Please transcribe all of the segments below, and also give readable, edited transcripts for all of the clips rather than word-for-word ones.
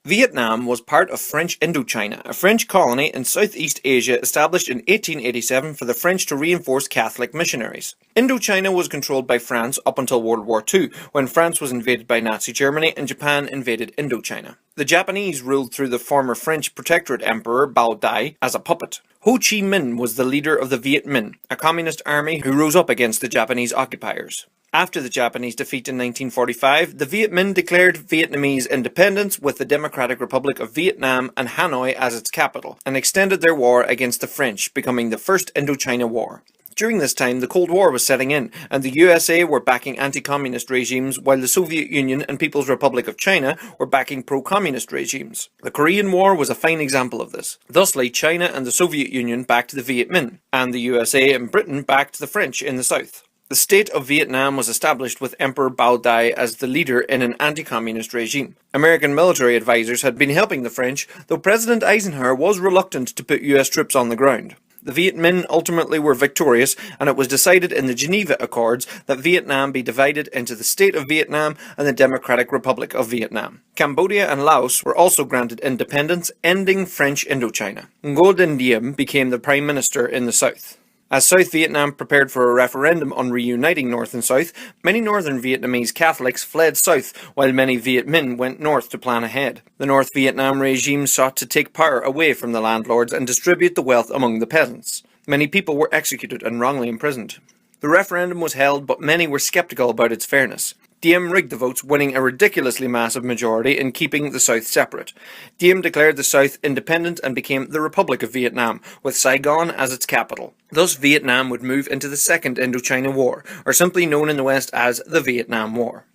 Vietnam was part of French Indochina, a French colony in Southeast Asia established in 1887 for the French to reinforce Catholic missionaries. Indochina was controlled by France up until World War II, when France was invaded by Nazi Germany and Japan invaded Indochina. The Japanese ruled through the former French Protectorate Emperor Bao Dai as a puppet. Ho Chi Minh was the leader of the Viet Minh, a communist army who rose up against the Japanese occupiers. After the Japanese defeat in 1945, the Viet Minh declared Vietnamese independence with the Democratic Republic of Vietnam and Hanoi as its capital, and extended their war against the French, becoming the First Indochina War. During this time, the Cold War was setting in, and the USA were backing anti-communist regimes, while the Soviet Union and People's Republic of China were backing pro-communist regimes. The Korean War was a fine example of this. Thusly, China and the Soviet Union backed the Viet Minh, and the USA and Britain backed the French in the South. The state of Vietnam was established with Emperor Bao Dai as the leader in an anti-communist regime. American military advisors had been helping the French, though President Eisenhower was reluctant to put US troops on the ground. The Viet Minh ultimately were victorious, and it was decided in the Geneva Accords that Vietnam be divided into the State of Vietnam and the Democratic Republic of Vietnam. Cambodia and Laos were also granted independence, ending French Indochina. Ngo Dinh Diem became the Prime Minister in the South. As South Vietnam prepared for a referendum on reuniting North and South, many northern Vietnamese Catholics fled south, while many Viet Minh went north to plan ahead. The North Vietnam regime sought to take power away from the landlords and distribute the wealth among the peasants. Many people were executed and wrongly imprisoned. The referendum was held, but many were skeptical about its fairness. Diem rigged the votes, winning a ridiculously massive majority in keeping the South separate. Diem declared the South independent and became the Republic of Vietnam, with Saigon as its capital. Thus, Vietnam would move into the Second Indochina War, or simply known in the West as the Vietnam War.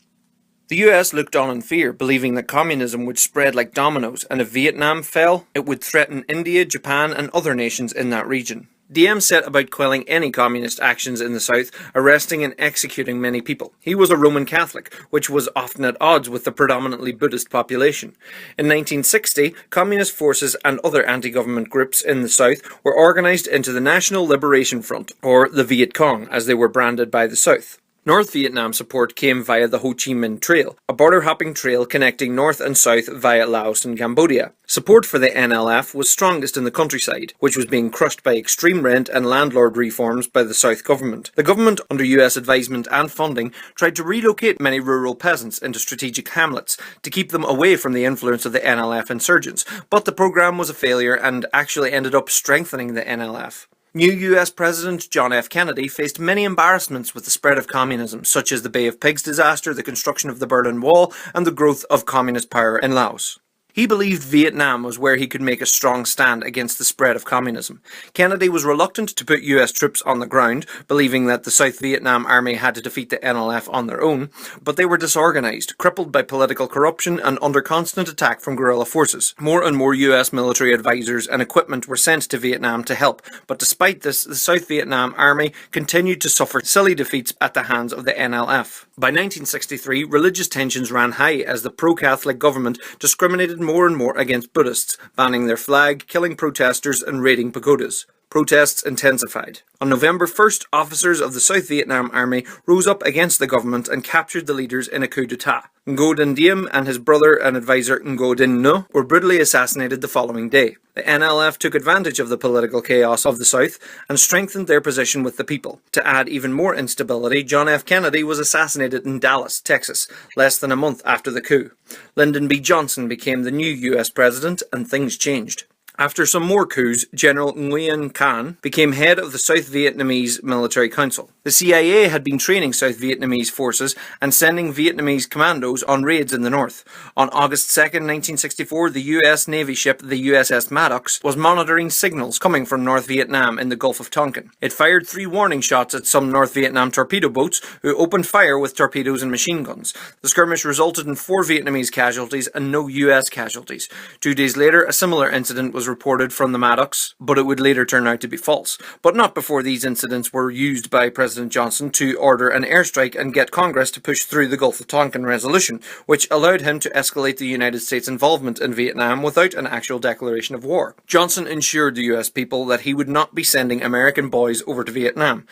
The US looked on in fear, believing that communism would spread like dominoes, and if Vietnam fell, it would threaten India, Japan, and other nations in that region. Diem set about quelling any communist actions in the South, arresting and executing many people. He was a Roman Catholic, which was often at odds with the predominantly Buddhist population. In 1960, communist forces and other anti-government groups in the South were organized into the National Liberation Front, or the Viet Cong, as they were branded by the South. North Vietnam support came via the Ho Chi Minh Trail, a border-hopping trail connecting north and south via Laos and Cambodia. Support for the NLF was strongest in the countryside, which was being crushed by extreme rent and landlord reforms by the South government. The government, under US advisement and funding, tried to relocate many rural peasants into strategic hamlets to keep them away from the influence of the NLF insurgents, but the program was a failure and actually ended up strengthening the NLF. New US President John F. Kennedy faced many embarrassments with the spread of communism, such as the Bay of Pigs disaster, the construction of the Berlin Wall, and the growth of communist power in Laos. He believed Vietnam was where he could make a strong stand against the spread of communism. Kennedy was reluctant to put US troops on the ground, believing that the South Vietnam Army had to defeat the NLF on their own, but they were disorganized, crippled by political corruption, and under constant attack from guerrilla forces. More and more US military advisors and equipment were sent to Vietnam to help, but despite this, the South Vietnam Army continued to suffer silly defeats at the hands of the NLF. By 1963, religious tensions ran high as the pro-Catholic government discriminated more and more against Buddhists, banning their flag, killing protesters, and raiding pagodas. Protests intensified. On November 1st, officers of the South Vietnam Army rose up against the government and captured the leaders in a coup d'etat. Ngo Dinh Diem and his brother and advisor Ngo Dinh Nho were brutally assassinated the following day. The NLF took advantage of the political chaos of the South and strengthened their position with the people. To add even more instability, John F. Kennedy was assassinated in Dallas, Texas, less than a month after the coup. Lyndon B. Johnson became the new US president, and things changed. After some more coups, General Nguyen Can became head of the South Vietnamese Military Council. The CIA had been training South Vietnamese forces and sending Vietnamese commandos on raids in the north. On August 2nd, 1964, the US Navy ship the USS Maddox was monitoring signals coming from North Vietnam in the Gulf of Tonkin. It fired 3 warning shots at some North Vietnam torpedo boats, who opened fire with torpedoes and machine guns. The skirmish resulted in 4 Vietnamese casualties and no US casualties. 2 days later, a similar incident was reported from the Maddox, but it would later turn out to be false. But not before these incidents were used by President Johnson to order an airstrike and get Congress to push through the Gulf of Tonkin resolution, which allowed him to escalate the United States' involvement in Vietnam without an actual declaration of war. Johnson ensured the US people that he would not be sending American boys over to Vietnam.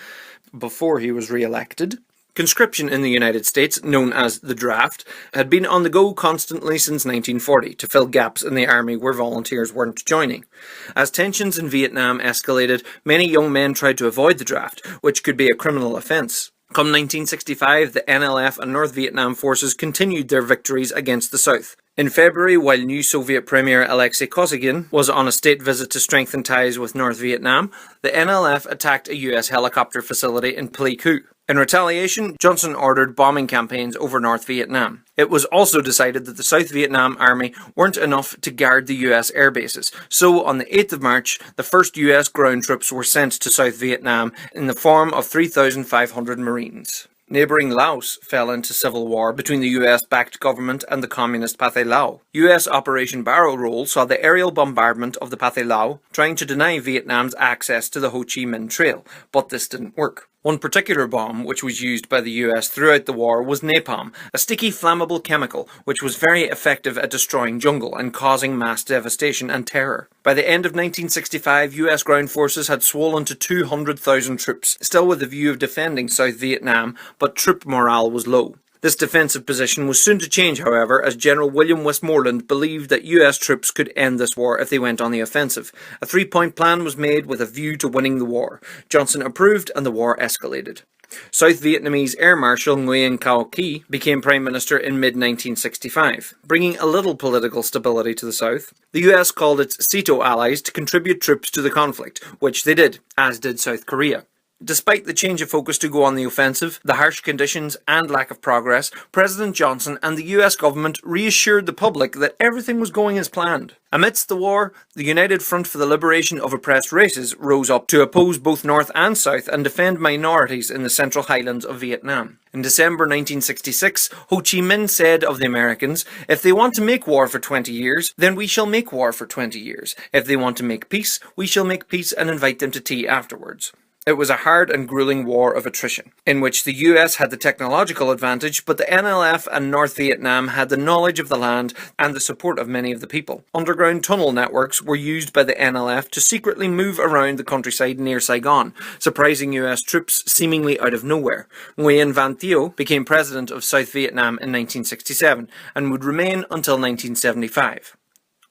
Before he was re-elected, Conscription in the United States, known as the draft, had been on the go constantly since 1940 to fill gaps in the army where volunteers weren't joining. As tensions in Vietnam escalated, many young men tried to avoid the draft, which could be a criminal offence. Come 1965, the NLF and North Vietnam forces continued their victories against the South. In February, while new Soviet Premier Alexei Kosygin was on a state visit to strengthen ties with North Vietnam, the NLF attacked a US helicopter facility in Pleiku. In retaliation, Johnson ordered bombing campaigns over North Vietnam. It was also decided that the South Vietnam Army weren't enough to guard the US air bases, so on the 8th of March, the first US ground troops were sent to South Vietnam in the form of 3,500 Marines. Neighbouring Laos fell into civil war between the US-backed government and the communist Pathet Lao. US Operation Barrel Roll saw the aerial bombardment of the Pathet Lao, trying to deny Vietnam's access to the Ho Chi Minh Trail, but this didn't work. One particular bomb, which was used by the US throughout the war, was napalm, a sticky flammable chemical which was very effective at destroying jungle and causing mass devastation and terror. By the end of 1965, US ground forces had swollen to 200,000 troops, still with the view of defending South Vietnam, but troop morale was low. This defensive position was soon to change, however, as General William Westmoreland believed that US troops could end this war if they went on the offensive. A three-point plan was made with a view to winning the war. Johnson approved and the war escalated. South Vietnamese Air Marshal Nguyen Cao Ky became Prime Minister in mid-1965, bringing a little political stability to the South. The US called its SEATO allies to contribute troops to the conflict, which they did, as did South Korea. Despite the change of focus to go on the offensive, the harsh conditions and lack of progress, President Johnson and the US government reassured the public that everything was going as planned. Amidst the war, the United Front for the Liberation of Oppressed Races rose up to oppose both North and South and defend minorities in the Central Highlands of Vietnam. In December 1966, Ho Chi Minh said of the Americans, "If they want to make war for 20 years, then we shall make war for 20 years. If they want to make peace, we shall make peace and invite them to tea afterwards." It was a hard and grueling war of attrition, in which the US had the technological advantage, but the NLF and North Vietnam had the knowledge of the land and the support of many of the people. Underground tunnel networks were used by the NLF to secretly move around the countryside near Saigon, surprising US troops seemingly out of nowhere. Nguyen Van Thieu became president of South Vietnam in 1967 and would remain until 1975.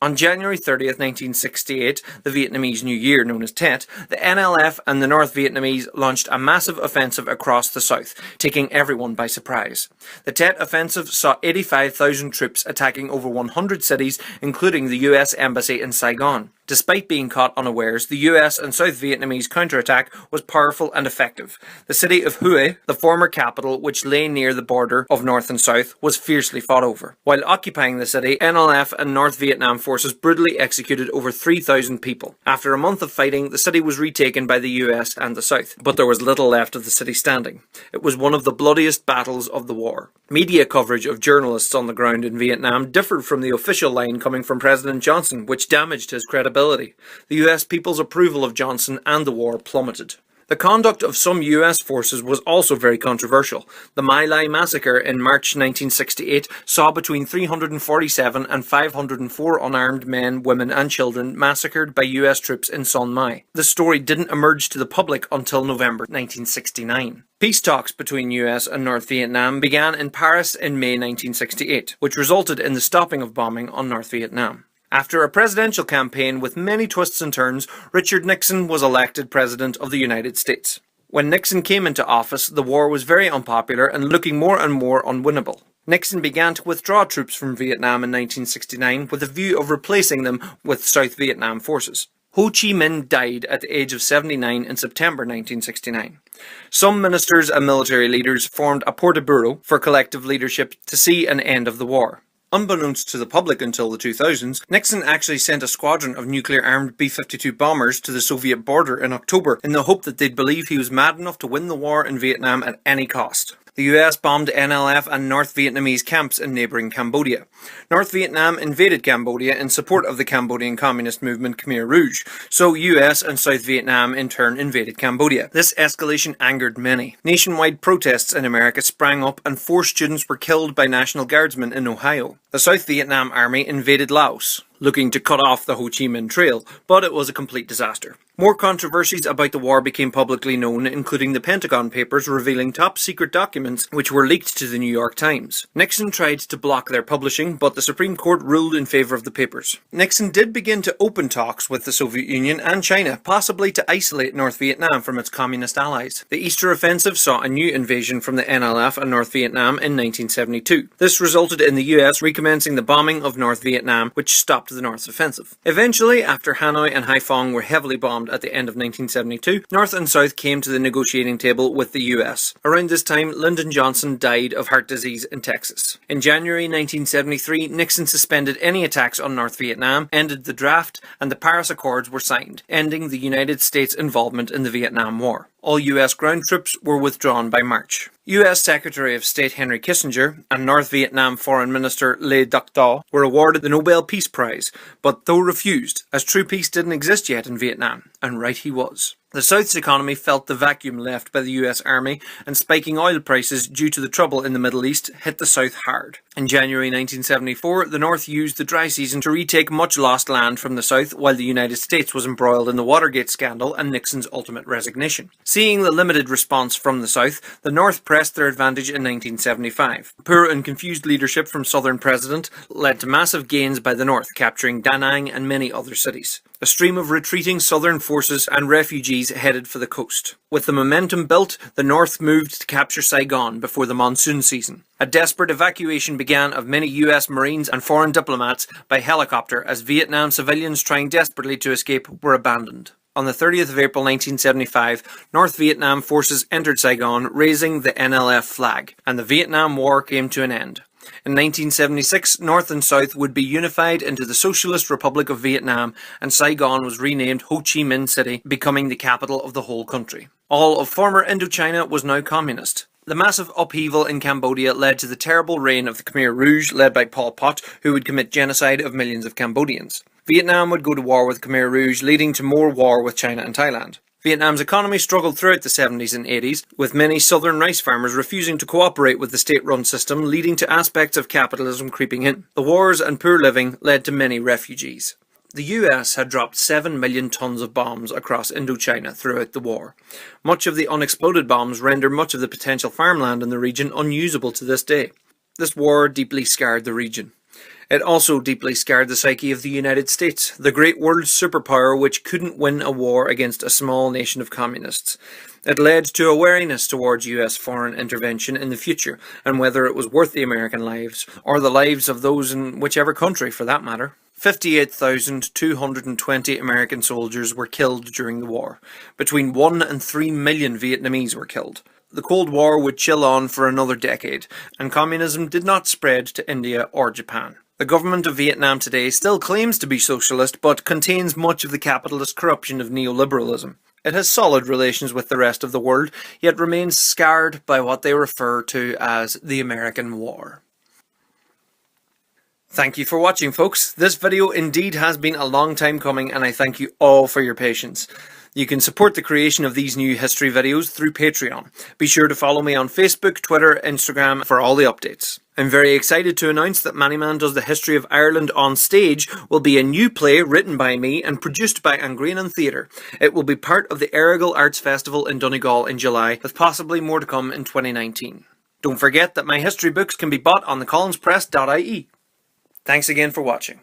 On January 30th, 1968, the Vietnamese New Year known as Tet, the NLF and the North Vietnamese launched a massive offensive across the south, taking everyone by surprise. The Tet offensive saw 85,000 troops attacking over 100 cities, including the US Embassy in Saigon. Despite being caught unawares, the US and South Vietnamese counterattack was powerful and effective. The city of Hue, the former capital which lay near the border of North and South, was fiercely fought over. While occupying the city, NLF and North Vietnam forces brutally executed over 3,000 people. After a month of fighting, the city was retaken by the US and the South, but there was little left of the city standing. It was one of the bloodiest battles of the war. Media coverage of journalists on the ground in Vietnam differed from the official line coming from President Johnson, which damaged his credibility. The US people's approval of Johnson and the war plummeted. The conduct of some US forces was also very controversial. The My Lai massacre in March 1968 saw between 347 and 504 unarmed men, women and children massacred by US troops in Son Mai. The story didn't emerge to the public until November 1969. Peace talks between US and North Vietnam began in Paris in May 1968, which resulted in the stopping of bombing on North Vietnam. After a presidential campaign with many twists and turns, Richard Nixon was elected President of the United States. When Nixon came into office, the war was very unpopular and looking more and more unwinnable. Nixon began to withdraw troops from Vietnam in 1969 with a view of replacing them with South Vietnam forces. Ho Chi Minh died at the age of 79 in September 1969. Some ministers and military leaders formed a Politburo for collective leadership to see an end of the war. Unbeknownst to the public until the 2000s, Nixon actually sent a squadron of nuclear-armed B-52 bombers to the Soviet border in October in the hope that they'd believe he was mad enough to win the war in Vietnam at any cost. The US bombed NLF and North Vietnamese camps in neighbouring Cambodia. North Vietnam invaded Cambodia in support of the Cambodian communist movement Khmer Rouge, so US and South Vietnam in turn invaded Cambodia. This escalation angered many. Nationwide protests in America sprang up and 4 students were killed by National Guardsmen in Ohio. The South Vietnam Army invaded Laos, looking to cut off the Ho Chi Minh Trail, but it was a complete disaster. More controversies about the war became publicly known, including the Pentagon Papers revealing top-secret documents which were leaked to the New York Times. Nixon tried to block their publishing, but the Supreme Court ruled in favour of the papers. Nixon did begin to open talks with the Soviet Union and China, possibly to isolate North Vietnam from its communist allies. The Easter Offensive saw a new invasion from the NLF and North Vietnam in 1972. This resulted in the US recommencing the bombing of North Vietnam, which stopped the North's offensive. Eventually, after Hanoi and Haiphong were heavily bombed at the end of 1972, North and South came to the negotiating table with the US. Around this time, Lyndon Johnson died of heart disease in Texas. In January 1973, Nixon suspended any attacks on North Vietnam, ended the draft, and the Paris Accords were signed, ending the United States' involvement in the Vietnam War. All US ground troops were withdrawn by March. US Secretary of State Henry Kissinger and North Vietnam Foreign Minister Le Duc Tho were awarded the Nobel Peace Prize, but Tho refused, as true peace didn't exist yet in Vietnam, and right he was. The South's economy felt the vacuum left by the US Army, and spiking oil prices due to the trouble in the Middle East hit the South hard. In January 1974, the North used the dry season to retake much lost land from the South, while the United States was embroiled in the Watergate scandal and Nixon's ultimate resignation. Seeing the limited response from the South, the North pressed their advantage in 1975. Poor and confused leadership from Southern president led to massive gains by the North, capturing Da Nang and many other cities. A stream of retreating Southern forces and refugees headed for the coast. With the momentum built, the North moved to capture Saigon before the monsoon season. A desperate evacuation began of many US Marines and foreign diplomats by helicopter as Vietnam civilians trying desperately to escape were abandoned. On the 30th of April 1975, North Vietnam forces entered Saigon, raising the NLF flag, and the Vietnam War came to an end. In 1976, North and South would be unified into the Socialist Republic of Vietnam, and Saigon was renamed Ho Chi Minh City, becoming the capital of the whole country. All of former Indochina was now communist. The massive upheaval in Cambodia led to the terrible reign of the Khmer Rouge, led by Pol Pot, who would commit genocide of millions of Cambodians. Vietnam would go to war with Khmer Rouge, leading to more war with China and Thailand. Vietnam's economy struggled throughout the 70s and 80s, with many southern rice farmers refusing to cooperate with the state-run system, leading to aspects of capitalism creeping in. The wars and poor living led to many refugees. The US had dropped 7 million tons of bombs across Indochina throughout the war. Much of the unexploded bombs render much of the potential farmland in the region unusable to this day. This war deeply scarred the region. It also deeply scarred the psyche of the United States, the great world superpower which couldn't win a war against a small nation of communists. It led to a wariness towards US foreign intervention in the future, and whether it was worth the American lives, or the lives of those in whichever country for that matter. 58,220 American soldiers were killed during the war. Between 1 and 3 million Vietnamese were killed. The Cold War would chill on for another decade, and communism did not spread to India or Japan. The government of Vietnam today still claims to be socialist, but contains much of the capitalist corruption of neoliberalism. It has solid relations with the rest of the world, yet remains scarred by what they refer to as the American War. Thank you for watching, folks. This video indeed has been a long time coming, and I thank you all for your patience. You can support the creation of these new history videos through Patreon. Be sure to follow me on Facebook, Twitter, Instagram for all the updates. I'm very excited to announce that Mannyman Does the History of Ireland on Stage will be a new play written by me and produced by Angrianan Theatre. It will be part of the Errigal Arts Festival in Donegal in July, with possibly more to come in 2019. Don't forget that my history books can be bought on thecollinspress.ie. Thanks again for watching.